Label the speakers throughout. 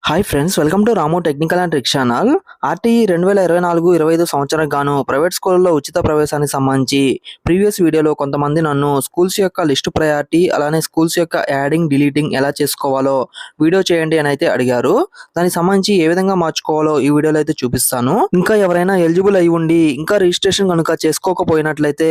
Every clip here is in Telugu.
Speaker 1: Hi friends, welcome to Ramu technical and trick channel. RTE 2024-25 సంవత్సరానికి గాను ప్రైవేట్ స్కూల్లో ఉచిత ప్రవేశానికి సంబంధించి ప్రీవియస్ వీడియోలో కొంతమంది నన్ను స్కూల్స్ యొక్క లిస్ట్ ప్రయారిటీ అలానే స్కూల్స్ యొక్క యాడింగ్ డిలీటింగ్ ఎలా చేసుకోవాలో వీడియో చేయండి అని అయితే అడిగారు. దానికి సంబంధించి ఏ విధంగా మార్చుకోవాలో ఈ వీడియోలో అయితే చూపిస్తాను. ఇంకా ఎవరైనా ఎలిజిబుల్ అయి ఉండి ఇంకా రిజిస్ట్రేషన్ కనుక చేసుకోకపోయినట్లయితే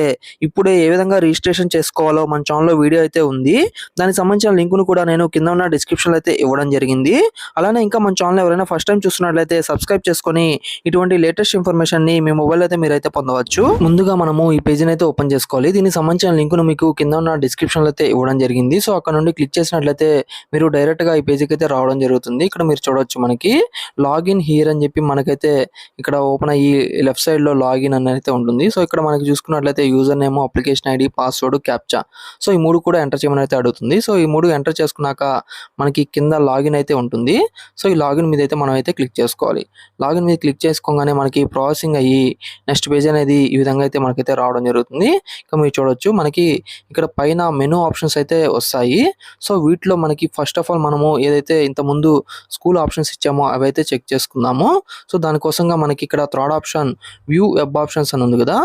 Speaker 1: ఇప్పుడే ఏ విధంగా రిజిస్ట్రేషన్ చేసుకోవాలో మన ఛానల్లో వీడియో అయితే ఉంది. దానికి సంబంధించిన లింకును కూడా నేను కింద ఉన్న డిస్క్రిప్షన్లో అయితే ఇవ్వడం జరిగింది. అలానే ఇంకా మన ఛానల్ ఎవరైనా ఫస్ట్ టైం చూస్తున్నట్లయితే సబ్స్క్రైబ్ చేసుకొని ఇటువంటి లేటెస్ట్ ఇన్ఫర్మేషన్ ని మీ మొబైల్ అయితే మీరైతే పొందవచ్చు. ముందుగా మనము ఈ పేజీని అయితే ఓపెన్ చేసుకోవాలి. దీనికి సంబంధించిన లింక్ ను మీకు కింద ఉన్న డిస్క్రిప్షన్ లో అయితే ఇవ్వడం జరిగింది. సో అక్కడ నుండి క్లిక్ చేసినట్లయితే మీరు డైరెక్ట్ గా ఈ పేజీకి అయితే రావడం జరుగుతుంది. ఇక్కడ మీరు చూడొచ్చు, మనకి లాగిన్ హియర్ అని చెప్పి మనకైతే ఇక్కడ ఓపెన్ అయ్యి లెఫ్ట్ సైడ్ లో లాగిన్ అని అయితే ఉంటుంది. సో ఇక్కడ మనకి చూసుకున్నట్లయితే user name, application ID, password, captcha, so ఈ మూడు కూడా ఎంటర్ చేయమని అయితే అడుగుతుంది. సో ఈ మూడు ఎంటర్ చేసుకున్నాక మనకి కింద లాగిన్ అయితే ఉంటుంది. సో ఈ లాగిన్ మీద అయితే మనం అయితే క్లిక్ చేసుకోవాలి. లాగిన్ మీద క్లిక్ చేసుకోగానే మనకి ప్రాసెసింగ్ అయ్యి నెక్స్ట్ పేజ్ అనేది ఈ విధంగా అయితే మనకైతే రావడం జరుగుతుంది. ఇక మీరు చూడొచ్చు, మనకి ఇక్కడ పైన మెనూ ఆప్షన్స్ అయితే వస్తాయి. సో వీటిలో మనకి ఫస్ట్ ఆఫ్ ఆల్ మనము ఏదైతే ఇంతకుముందు స్కూల్ ఆప్షన్స్ ఇచ్చామో అవి అయితే చెక్ చేసుకుందాము. సో దానికోసంగా మనకి ఇక్కడ third option view web options అని ఉంది కదా,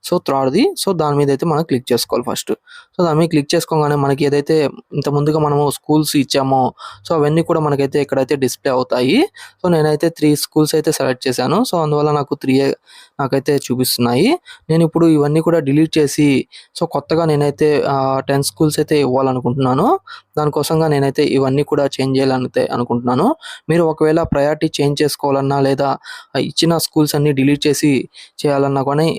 Speaker 1: సో థర్డ్ది. సో దాని మీద అయితే మనం క్లిక్ చేసుకోవాలి ఫస్ట్. సో దాని మీద క్లిక్ చేసుకోగానే మనకి ఏదైతే ఇంత ముందుగా మనము స్కూల్స్ ఇచ్చామో సో అవన్నీ కూడా మనకైతే ఇక్కడైతే డిస్ప్లే అవుతాయి. సో నేనైతే 3 స్కూల్స్ అయితే సెలెక్ట్ చేశాను. సో అందువల్ల నాకు 3 నాకైతే చూపిస్తున్నాయి. నేను ఇప్పుడు ఇవన్నీ కూడా డిలీట్ చేసి సో కొత్తగా నేనైతే 10 స్కూల్స్ అయితే ఇవ్వాలనుకుంటున్నాను. దానికోసంగా నేనైతే ఇవన్నీ కూడా చేంజ్ చేయాలని అనుకుంటున్నాను. మీరు ఒకవేళ ప్రయారిటీ చేంజ్ చేసుకోవాలన్నా లేదా ఇచ్చిన స్కూల్స్ అన్ని డిలీట్ చేసి చేయాలన్నా కానీ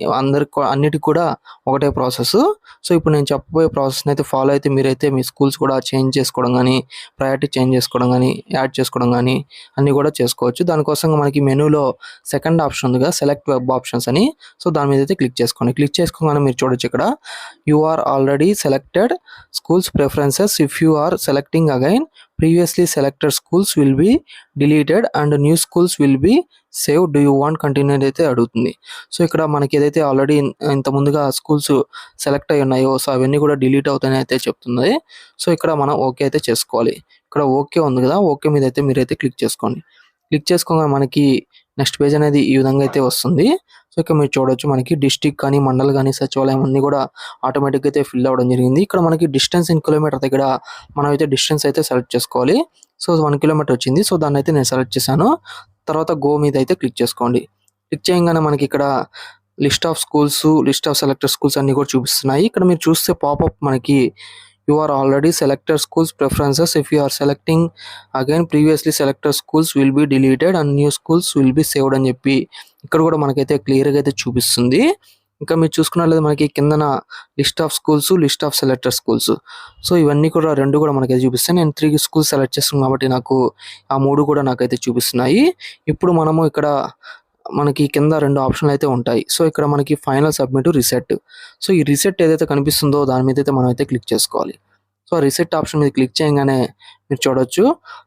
Speaker 1: అన్నిటికి కూడా ఒకటే ప్రాసెస్. సో ఇప్పుడు నేను చెప్పబోయే ప్రాసెస్ని అయితే ఫాలో అయితే మీరైతే మీ స్కూల్స్ కూడా చేంజ్ చేసుకోవడం కానీ, ప్రయారిటీ చేంజ్ చేసుకోవడం కానీ, యాడ్ చేసుకోవడం కానీ అన్నీ కూడా చేసుకోవచ్చు. దానికోసంగా మనకి మెనూలో సెకండ్ ఆప్షన్ ఉందిగా, సెలెక్ట్ వెబ్ ఆప్షన్స్ అని. సో దాని మీద అయితే క్లిక్ చేసుకోండి. క్లిక్ చేసుకోగానే మీరు చూడొచ్చు, ఇక్కడ you are already selected schools preferences. If you are selecting again, previously selected schools will be deleted and new schools will be save. Do you want continue అయితే అడుగుతుంది. సో ఇక్కడ మనకి ఏదైతే ఆల్రెడీ ఇంత ముందుగా స్కూల్స్ సెలెక్ట్ అయి ఉన్నాయో సో అవన్నీ కూడా డిలీట్ అవుతాయని అయితే చెప్తుంది. సో ఇక్కడ మనం ఓకే అయితే చేసుకోవాలి. ఇక్కడ ఓకే ఉంది కదా, ఓకే మీద అయితే మీరైతే క్లిక్ చేసుకోండి. క్లిక్ చేసుకోగా మనకి నెక్స్ట్ పేజ్ అనేది ఈ విధంగా అయితే వస్తుంది. సో ఇక్కడ మీరు చూడొచ్చు, మనకి డిస్ట్రిక్ట్ కానీ, మండల్ కానీ, సచివాలయం అన్ని కూడా ఆటోమేటిక్గా అయితే ఫిల్ అవ్వడం జరిగింది. ఇక్కడ మనకి డిస్టెన్స్ ఇన్ కిలోమీటర్ దగ్గర మనం అయితే డిస్టెన్స్ అయితే సెలెక్ట్ చేసుకోవాలి. సో 1 కిలోమీటర్ వచ్చింది. సో దాన్ని అయితే నేను సెలెక్ట్ చేశాను. తర్వాత గో మీద అయితే క్లిక్ చేసుకోండి. క్లిక్ చేయగానే మనకి ఇక్కడ list of schools, list of selected schools అన్ని కూడా చూపిస్తున్నాయి. ఇక్కడ మీరు చూస్తే పాపప్ మనకి you are already selected schools preferences. If you are selecting again, previously selected schools will be deleted and new schools will be saved అని చెప్పి ఇక్కడ కూడా మనకైతే క్లియర్గా అయితే చూపిస్తుంది. ఇంకా మీరు చూసుకున్నట్లయితే మనకి కిందన list of schools, list of selected schools, so ఇవన్నీ కూడా రెండు కూడా మనకైతే చూపిస్తాయి. నేను 3 స్కూల్స్ సెలెక్ట్ చేస్తున్నాను కాబట్టి నాకు ఆ 3 కూడా నాకైతే చూపిస్తున్నాయి. ఇప్పుడు మనము ఇక్కడ మనకి కింద 2 ఆప్షన్లు అయితే ఉంటాయి. సో ఇక్కడ మనకి ఫైనల్, సబ్మిట్, రిసెట్. సో ఈ రిసెట్ ఏదైతే కనిపిస్తుందో దాని మీద అయితే మనం అయితే క్లిక్ చేసుకోవాలి. సో రిసెట్ ఆప్షన్ మీద క్లిక్ చేయగానే మీరు చూడొచ్చు,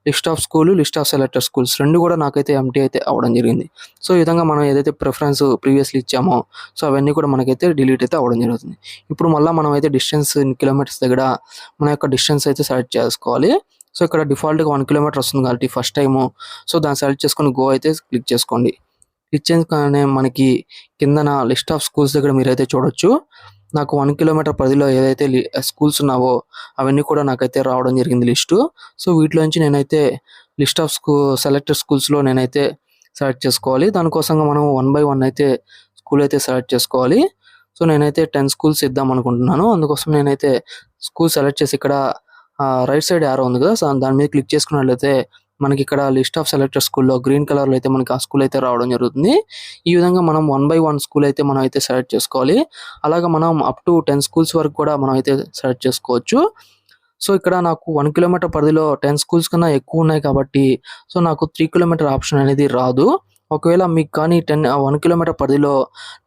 Speaker 1: list of school, list of selected schools రెండు కూడా నాకైతే ఎంటీ అయితే అవ్వడం జరిగింది. సో ఈ విధంగా మనం ఏదైతే ప్రిఫరెన్స్ ప్రీవియస్లీ ఇచ్చామో సో అవన్నీ కూడా మనకైతే డిలీట్ అయితే అవ్వడం జరుగుతుంది. ఇప్పుడు మళ్ళీ మనం అయితే డిస్టెన్స్ ఇన్ కిలోమీటర్స్ దగ్గర మన యొక్క డిస్టెన్స్ అయితే సెలెక్ట్ చేసుకోవాలి. సో ఇక్కడ డిఫాల్ట్గా 1 కిలోమీటర్ వస్తుంది కాబట్టి ఫస్ట్ టైము. సో దాన్ని సెలెక్ట్ చేసుకొని గో అయితే క్లిక్ చేసుకోండి. క్లిక్ చేయగానే మనకి కిందన లిస్ట్ ఆఫ్ స్కూల్స్ దగ్గర మీరైతే చూడొచ్చు, నాకు 1 కిలోమీటర్ పరిధిలో ఏదైతే స్కూల్స్ ఉన్నావో అవన్నీ కూడా నాకైతే రావడం జరిగింది లిస్టు. సో వీటిలోంచి నేనైతే లిస్ట్ ఆఫ్ సెలెక్టెడ్ స్కూల్స్లో నేనైతే సెలెక్ట్ చేసుకోవాలి. దానికోసంగా మనం 1 by 1 అయితే స్కూల్ అయితే సెలెక్ట్ చేసుకోవాలి. సో నేనైతే 10 స్కూల్స్ ఇద్దాం అనుకుంటున్నాను. అందుకోసం నేనైతే స్కూల్ సెలెక్ట్ చేసి ఇక్కడ రైట్ సైడ్ యారో ఉంది కదా, సో దాని మీద క్లిక్ చేసుకున్నట్లయితే మనకి ఇక్కడ లిస్ట్ ఆఫ్ సెలెక్టెడ్ స్కూల్లో గ్రీన్ కలర్లో అయితే మనకి ఆ స్కూల్ అయితే రావడం జరుగుతుంది. ఈ విధంగా మనం 1 by 1 స్కూల్ అయితే మనం అయితే సెలెక్ట్ చేసుకోవాలి. అలాగే మనం అప్ టు 10 స్కూల్స్ వరకు కూడా మనం అయితే సెలెక్ట్ చేసుకోవచ్చు. సో ఇక్కడ నాకు 1 కిలోమీటర్ పరిధిలో 10 స్కూల్స్ కన్నా ఎక్కువ ఉన్నాయి కాబట్టి సో నాకు 3 కిలోమీటర్ ఆప్షన్ అనేది రాదు. ఒకవేళ మీకు కానీ 1 కిలోమీటర్ పరిధిలో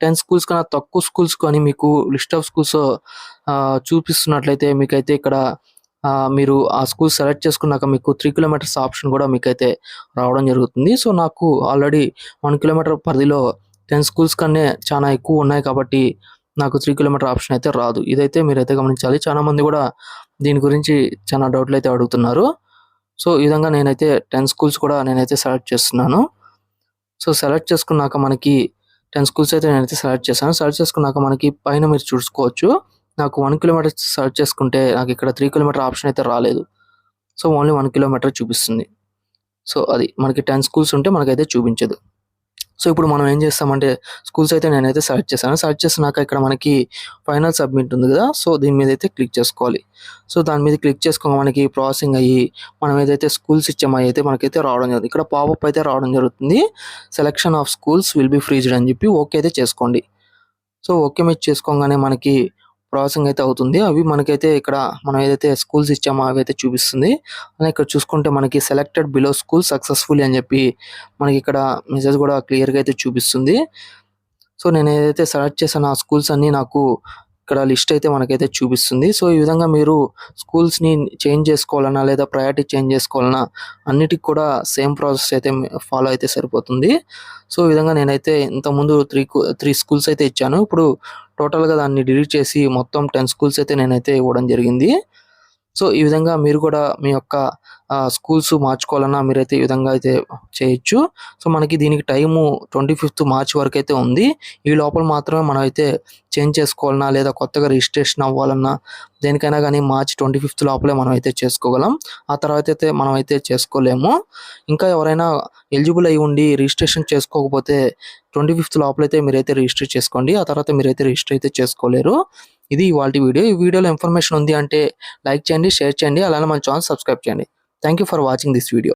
Speaker 1: 10 స్కూల్స్ కన్నా తక్కువ స్కూల్స్ కానీ మీకు లిస్ట్ ఆఫ్ స్కూల్స్ చూపిస్తున్నట్లయితే మీకైతే ఇక్కడ మీరు ఆ స్కూల్ సెలెక్ట్ చేసుకున్నాక మీకు 3 కిలోమీటర్స్ ఆప్షన్ కూడా మీకైతే రావడం జరుగుతుంది. సో నాకు ఆల్రెడీ 1 కిలోమీటర్ పరిధిలో 10 స్కూల్స్ కన్నా చాలా ఎక్కువ ఉన్నాయి కాబట్టి నాకు 3 కిలోమీటర్ ఆప్షన్ అయితే రాదు. ఇదైతే మీరైతే గమనించాలి. చాలా మంది కూడా దీని గురించి చాలా డౌట్లు అయితే అడుగుతున్నారు. సో, ఈ విధంగా నేనైతే 10 స్కూల్స్ కూడా నేనైతే సెలెక్ట్ చేస్తున్నాను. సో, సెలెక్ట్ చేసుకున్నాక మనకి 10 స్కూల్స్ అయితే నేనైతే సెలెక్ట్ చేశాను. సెలెక్ట్ చేసుకున్నాక మనకి పైన మీరు చూసుకోవచ్చు. నాకు 1 కిలోమీటర్ సెలెక్ట్ చేసుకుంటే నాకిక్కడ 3 కిలోమీటర్ ఆప్షన్ అయితే రాలేదు. సో, ఓన్లీ 1 కిలోమీటర్ చూపిస్తుంది. సో, అది మనకి 10 స్కూల్స్ ఉంటే మనకైతే చూపించదు. సో, ఇప్పుడు మనం ఏం చేస్తామంటే స్కూల్స్ అయితే నేనైతే సెలెక్ట్ చేశాను. సెలెక్ట్ చేసినాక ఇక్కడ మనకి ఫైనల్ సబ్మిట్ ఉంది కదా! సో, దీని మీద అయితే క్లిక్ చేసుకోవాలి. సో, దాని మీద క్లిక్ చేసుకోగా మనకి ప్రాసెసింగ్ అయ్యి మనం ఏదైతే స్కూల్స్ ఇచ్చామో అయ్యైతే మనకైతే రావడం జరుగుతుంది. ఇక్కడ పాపప్ అయితే రావడం జరుగుతుంది. Selection of schools will B freezed అని చెప్పి ఓకే అయితే చేసుకోండి. సో, ఓకే మీద చేసుకోగానే మనకి ప్రాసెసింగ్ అయితే అవుతుంది. అవి మనకైతే ఇక్కడ మనం ఏదైతే స్కూల్స్ ఇచ్చామో అవైతే చూపిస్తుంది. అలానే ఇక్కడ చూసుకుంటే మనకి సెలెక్టెడ్ బిలో స్కూల్ సక్సెస్‌ఫుల్లీ అని చెప్పి మనకి ఇక్కడ మెసేజ్ కూడా క్లియర్‌గా అయితే చూపిస్తుంది. సో, నేను ఏదైతే సెలెక్ట్ చేశానో ఆ స్కూల్స్ అన్నీ నాకు ఇక్కడ లిస్ట్ అయితే మనకైతే చూపిస్తుంది. సో, ఈ విధంగా మీరు స్కూల్స్‌ని చేంజ్ చేసుకోవాలన్నా లేదా ప్రయారిటీ చేంజ్ చేసుకోవాలన్నా అన్నిటికి కూడా సేమ్ ప్రాసెస్ అయితే ఫాలో అయితే సరిపోతుంది. సో, ఈ విధంగా నేనైతే ఇంతకుముందు 3 స్కూల్స్ అయితే ఇచ్చాను. ఇప్పుడు టోటల్‌గా దాన్ని డిలీట్ చేసి మొత్తం 10 స్కూల్స్ అయితే నేనైతే ఇవ్వడం జరిగింది. సో, ఈ విధంగా మీరు కూడా మీ యొక్క స్కూల్స్ మార్చుకోవాలన్నా మీరైతే ఈ విధంగా అయితే చేయొచ్చు. సో, మనకి దీనికి టైము 25th మార్చ్ వరకైతే ఉంది. ఈ లోపల మాత్రమే మనమైతే చేంజ్ చేసుకోవాలన్నా లేదా కొత్తగా రిజిస్ట్రేషన్ అవ్వాలన్నా దేనికైనా గానీ మార్చ్ 25th లోపలే మనమైతే చేసుకోగలం. ఆ తర్వాతైతే మనమైతే చేసుకోలేము. ఇంకా ఎవరైనా ఎలిజిబుల్ అయ్యి ఉండి రిజిస్ట్రేషన్ చేసుకోకపోతే 25th లోపలైతే మీరైతే రిజిస్టర్ చేసుకోండి. ఆ తర్వాత మీరైతే రిజిస్టర్ అయితే చేసుకోలేరు. ఇది ఇవాల్టి వీడియో. ఈ వీడియోలో ఇన్ఫర్మేషన్ ఉంది అంటే లైక్ చేయండి, షేర్ చేయండి. అలానే మన ఛానెల్ సబ్స్క్రైబ్ చేయండి. Thank you for watching this video.